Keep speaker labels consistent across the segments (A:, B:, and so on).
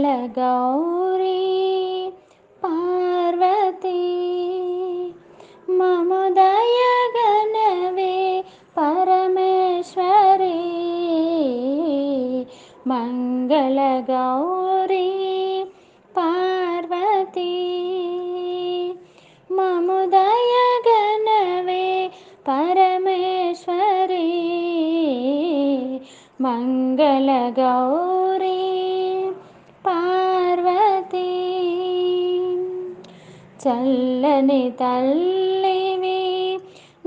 A: మంగళగౌరీ పార్వతీ మమ దయగనవే పరమేశ్వరీ మంగళగౌరీ పార్వతీ మమ దయగనవే పరమేశ్వరీ మంగళగౌరీ పార్వతీ చల్లని తల్లివి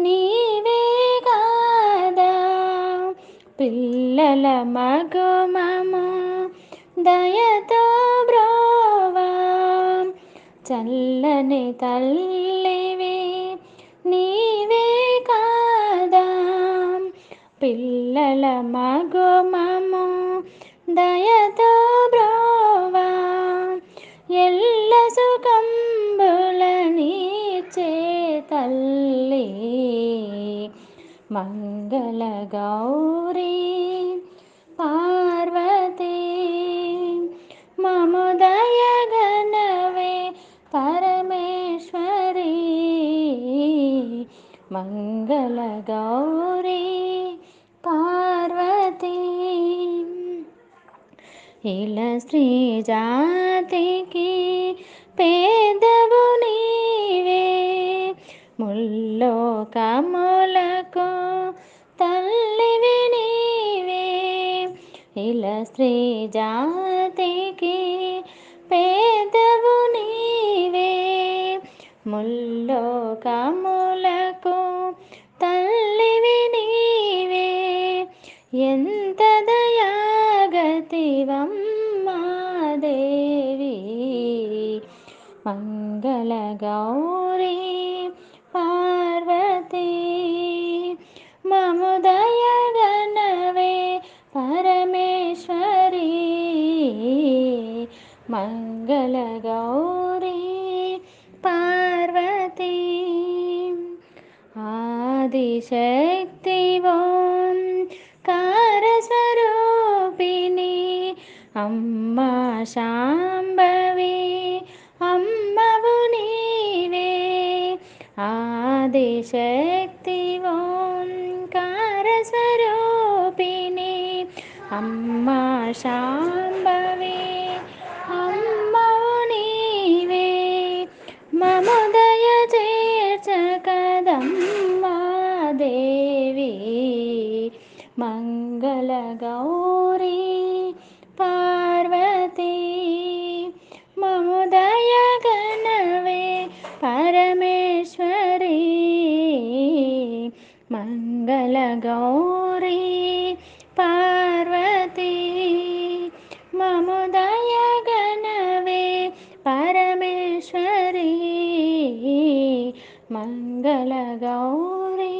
A: నీవే కాదా పిల్లల మగుమము దయతో బ్రోవా చల్లని తల్లివి నీవే కాదా పిల్లల మగుమము దయతో బ్రోవా ఎల్ల సుఖంబులనిచ్చే తల్లి మంగళగౌరీ పార్వతీ మమ దయగనవే పరమేశ్వరీ మంగళగౌరీ పార్వతీ ఇలా స్త్రీ జాతికి పేదవు నీవే ముల్లోకములకు తల్లివి నీవే ఇలా స్త్రీ జాతికి పేదవు నీవే ముల్లోకములకు తల్లివి నీవే ఎంత దయాగతివమ్మా దేవి మంగళగౌరీ పార్వతీ మమ దయగనవే పరమేశ్వరీ మంగళగౌరీ పార్వతీ ఆదిశక్తి ఓంకారస్వరూపిణి అమ్మా శాంభవి అమ్మవు నీవే ఆదిశక్తి ఓంకారస్వరూపిణి అమ్మా శాంభవి అమ్మవు నీవే మమ దయ చేర్చకదమ్మా దేవి మంగళగౌరీ పార్వతీ మమ దయగనవే పరమేశ్వరీ మంగళగౌరీ పార్వతీ మమ దయగనవే పరమేశ్వరీ మంగళగౌరీ